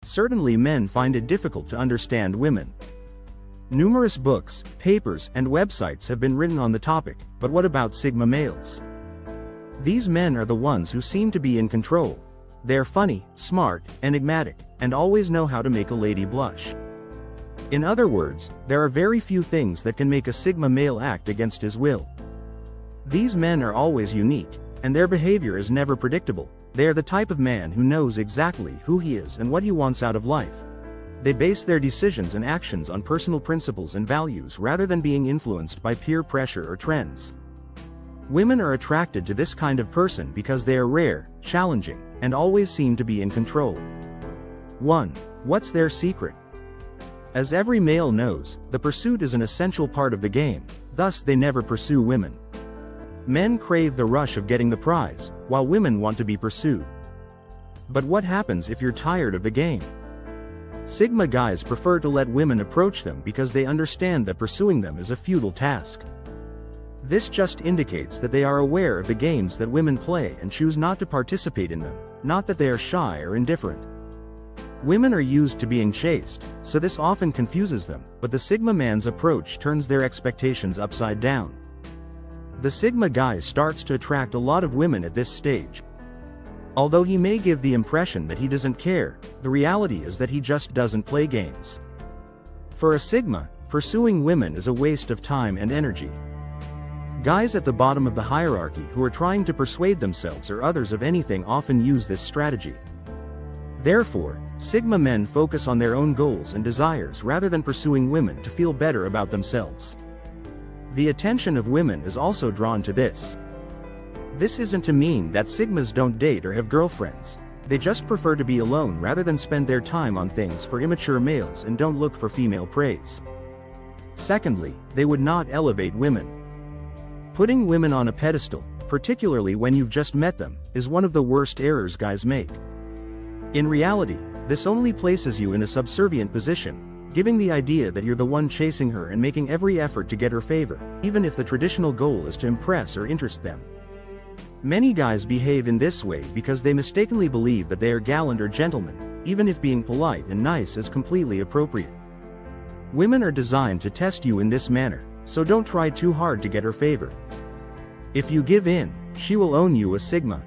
Certainly men find it difficult to understand women. Numerous books, papers, and websites have been written on the topic, but what about Sigma males? These men are the ones who seem to be in control. They're funny, smart, enigmatic, and always know how to make a lady blush. In other words, there are very few things that can make a Sigma male act against his will. These men are always unique, and their behavior is never predictable. They are the type of man who knows exactly who he is and what he wants out of life. They base their decisions and actions on personal principles and values rather than being influenced by peer pressure or trends. Women are attracted to this kind of person because they are rare, challenging, and always seem to be in control. 1. What's their secret? As every male knows, the pursuit is an essential part of the game, thus they never pursue women. Men crave the rush of getting the prize, while women want to be pursued. But what happens if you're tired of the game? Sigma guys prefer to let women approach them because they understand that pursuing them is a futile task. This just indicates that they are aware of the games that women play and choose not to participate in them, not that they are shy or indifferent. Women are used to being chased, so this often confuses them, but the Sigma man's approach turns their expectations upside down. The Sigma guy starts to attract a lot of women at this stage. Although he may give the impression that he doesn't care, the reality is that he just doesn't play games. For a Sigma, pursuing women is a waste of time and energy. Guys at the bottom of the hierarchy who are trying to persuade themselves or others of anything often use this strategy. Therefore, Sigma men focus on their own goals and desires rather than pursuing women to feel better about themselves. The attention of women is also drawn to this. This isn't to mean that Sigmas don't date or have girlfriends. They just prefer to be alone rather than spend their time on things for immature males and don't look for female praise. Secondly, they would not elevate women. Putting women on a pedestal, particularly when you've just met them, is one of the worst errors guys make. In reality, this only places you in a subservient position, giving the idea that you're the one chasing her and making every effort to get her favor, even if the traditional goal is to impress or interest them. Many guys behave in this way because they mistakenly believe that they are gallant or gentlemen, even if being polite and nice is completely appropriate. Women are designed to test you in this manner, so don't try too hard to get her favor. If you give in, she will own you as Sigma.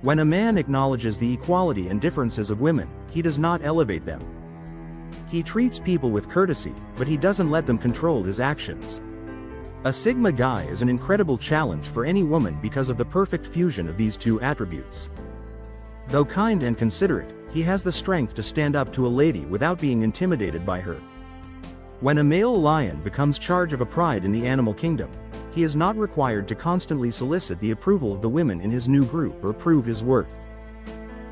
When a man acknowledges the equality and differences of women, he does not elevate them. He treats people with courtesy, but he doesn't let them control his actions. A Sigma guy is an incredible challenge for any woman because of the perfect fusion of these two attributes. Though kind and considerate, he has the strength to stand up to a lady without being intimidated by her. When a male lion becomes charge of a pride in the animal kingdom, he is not required to constantly solicit the approval of the women in his new group or prove his worth.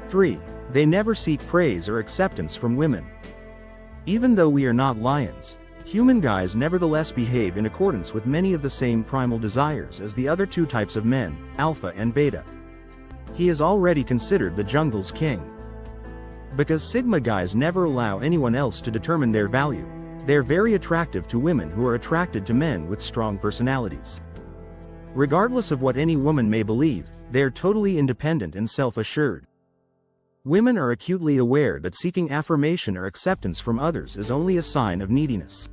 3. They never seek praise or acceptance from women. Even though we are not lions, human guys nevertheless behave in accordance with many of the same primal desires as the other two types of men, alpha and beta. He is already considered the jungle's king. Because Sigma guys never allow anyone else to determine their value, they're very attractive to women who are attracted to men with strong personalities. Regardless of what any woman may believe, they are totally independent and self-assured. Women are acutely aware that seeking affirmation or acceptance from others is only a sign of neediness.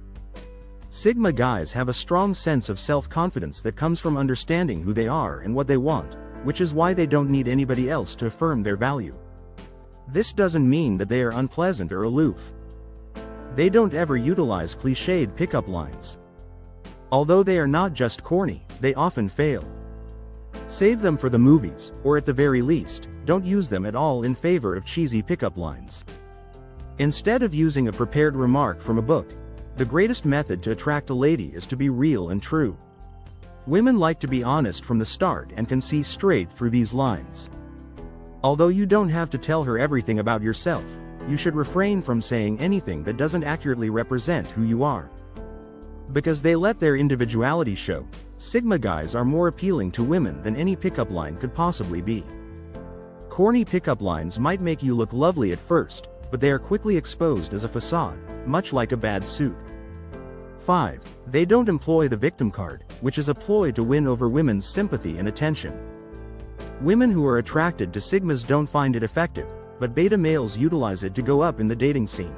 Sigma guys have a strong sense of self-confidence that comes from understanding who they are and what they want, which is why they don't need anybody else to affirm their value. This doesn't mean that they are unpleasant or aloof. They don't ever utilize cliched pickup lines. Although they are not just corny, they often fail. Save them for the movies, or at the very least, don't use them at all in favor of cheesy pickup lines. Instead of using a prepared remark from a book, the greatest method to attract a lady is to be real and true. Women like to be honest from the start and can see straight through these lines. Although you don't have to tell her everything about yourself, you should refrain from saying anything that doesn't accurately represent who you are. Because they let their individuality show, Sigma guys are more appealing to women than any pickup line could possibly be. Corny pickup lines might make you look lovely at first, but they are quickly exposed as a facade, much like a bad suit. 5. They don't employ the victim card, which is a ploy to win over women's sympathy and attention. Women who are attracted to Sigmas don't find it effective, but beta males utilize it to go up in the dating scene.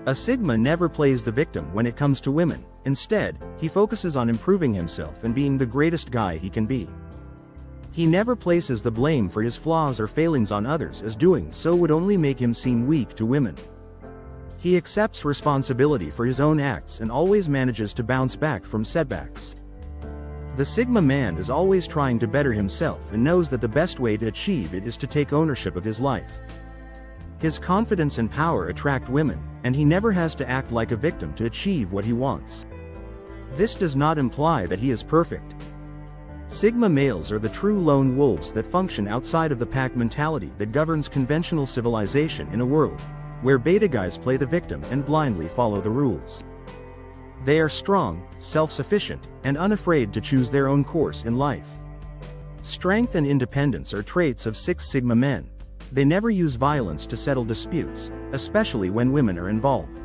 A Sigma never plays the victim when it comes to women. Instead, he focuses on improving himself and being the greatest guy he can be. He never places the blame for his flaws or failings on others, as doing so would only make him seem weak to women. He accepts responsibility for his own acts and always manages to bounce back from setbacks. The Sigma man is always trying to better himself and knows that the best way to achieve it is to take ownership of his life. His confidence and power attract women, and he never has to act like a victim to achieve what he wants. This does not imply that he is perfect. Sigma males are the true lone wolves that function outside of the pack mentality that governs conventional civilization in a world where beta guys play the victim and blindly follow the rules. They are strong, self-sufficient, and unafraid to choose their own course in life. Strength and independence are traits of Six Sigma men. They never use violence to settle disputes, especially when women are involved.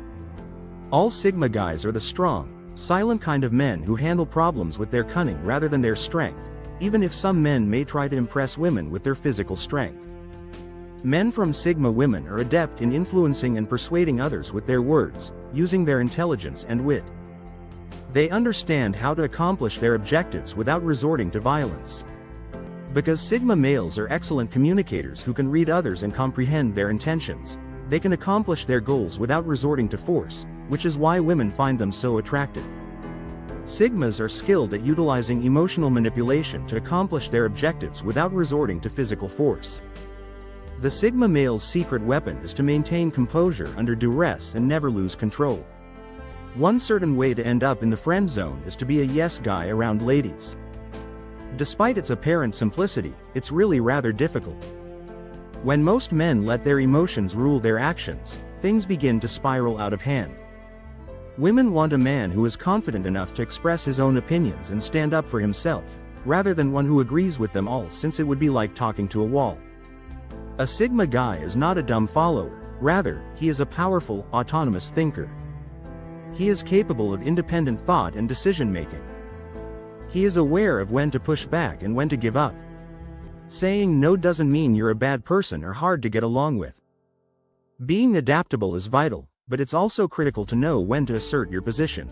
All Sigma guys are the strong, silent kind of men who handle problems with their cunning rather than their strength, even if some men may try to impress women with their physical strength. Men from Sigma women are adept in influencing and persuading others with their words, using their intelligence and wit. They understand how to accomplish their objectives without resorting to violence. Because Sigma males are excellent communicators who can read others and comprehend their intentions, they can accomplish their goals without resorting to force, which is why women find them so attractive. Sigmas are skilled at utilizing emotional manipulation to accomplish their objectives without resorting to physical force. The Sigma male's secret weapon is to maintain composure under duress and never lose control. One certain way to end up in the friend zone is to be a yes guy around ladies. Despite its apparent simplicity, it's really rather difficult. When most men let their emotions rule their actions, things begin to spiral out of hand. Women want a man who is confident enough to express his own opinions and stand up for himself, rather than one who agrees with them all, since it would be like talking to a wall. A Sigma guy is not a dumb follower, rather, he is a powerful, autonomous thinker. He is capable of independent thought and decision-making. He is aware of when to push back and when to give up. Saying no doesn't mean you're a bad person or hard to get along with. Being adaptable is vital, but it's also critical to know when to assert your position.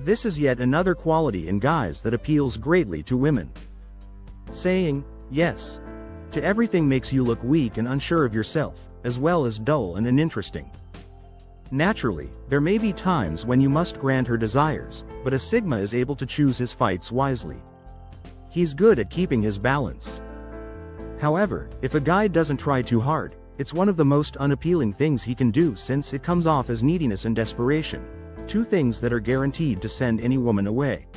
This is yet another quality in guys that appeals greatly to women. Saying yes to everything makes you look weak and unsure of yourself, as well as dull and uninteresting. Naturally, there may be times when you must grant her desires, but a Sigma is able to choose his fights wisely. He's good at keeping his balance. However, if a guy doesn't try too hard, it's one of the most unappealing things he can do, since it comes off as neediness and desperation, two things that are guaranteed to send any woman away.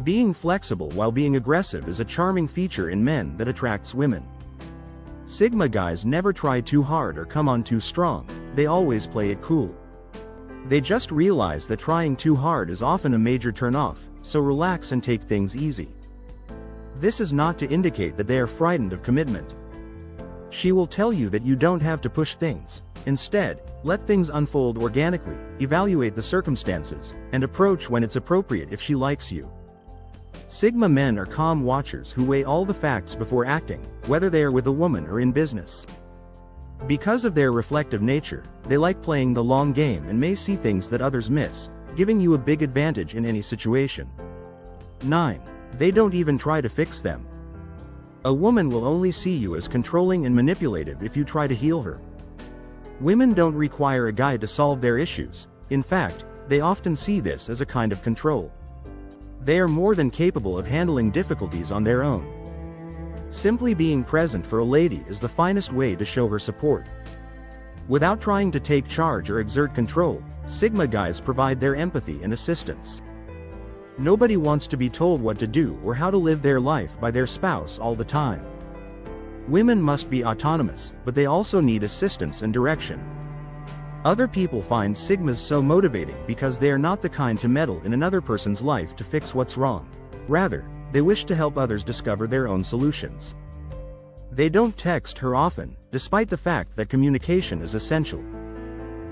Being flexible while being aggressive is a charming feature in men that attracts women. Sigma guys never try too hard or come on too strong, they always play it cool. They just realize that trying too hard is often a major turn-off, so relax and take things easy. This is not to indicate that they are frightened of commitment. She will tell you that you don't have to push things. Instead, let things unfold organically, evaluate the circumstances, and approach when it's appropriate if she likes you. Sigma men are calm watchers who weigh all the facts before acting, whether they are with a woman or in business. Because of their reflective nature, they like playing the long game and may see things that others miss, giving you a big advantage in any situation. 9. They don't even try to fix them. A woman will only see you as controlling and manipulative if you try to heal her. Women don't require a guy to solve their issues. In fact, they often see this as a kind of control. They are more than capable of handling difficulties on their own. Simply being present for a lady is the finest way to show her support. Without trying to take charge or exert control, Sigma guys provide their empathy and assistance. Nobody wants to be told what to do or how to live their life by their spouse all the time. Women must be autonomous, but they also need assistance and direction. Other people find Sigmas so motivating because they are not the kind to meddle in another person's life to fix what's wrong. Rather, they wish to help others discover their own solutions. They don't text her often, despite the fact that communication is essential.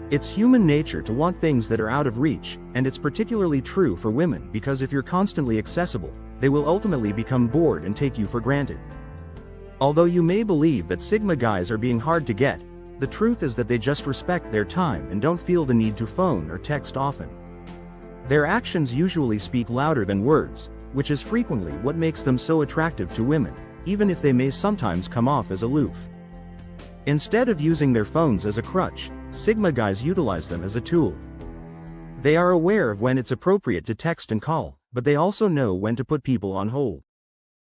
It's human nature to want things that are out of reach, and it's particularly true for women because if you're constantly accessible, they will ultimately become bored and take you for granted. Although you may believe that Sigma guys are being hard to get, the truth is that they just respect their time and don't feel the need to phone or text often. Their actions usually speak louder than words, which is frequently what makes them so attractive to women, even if they may sometimes come off as aloof. Instead of using their phones as a crutch, Sigma guys utilize them as a tool. They are aware of when it's appropriate to text and call, but they also know when to put people on hold.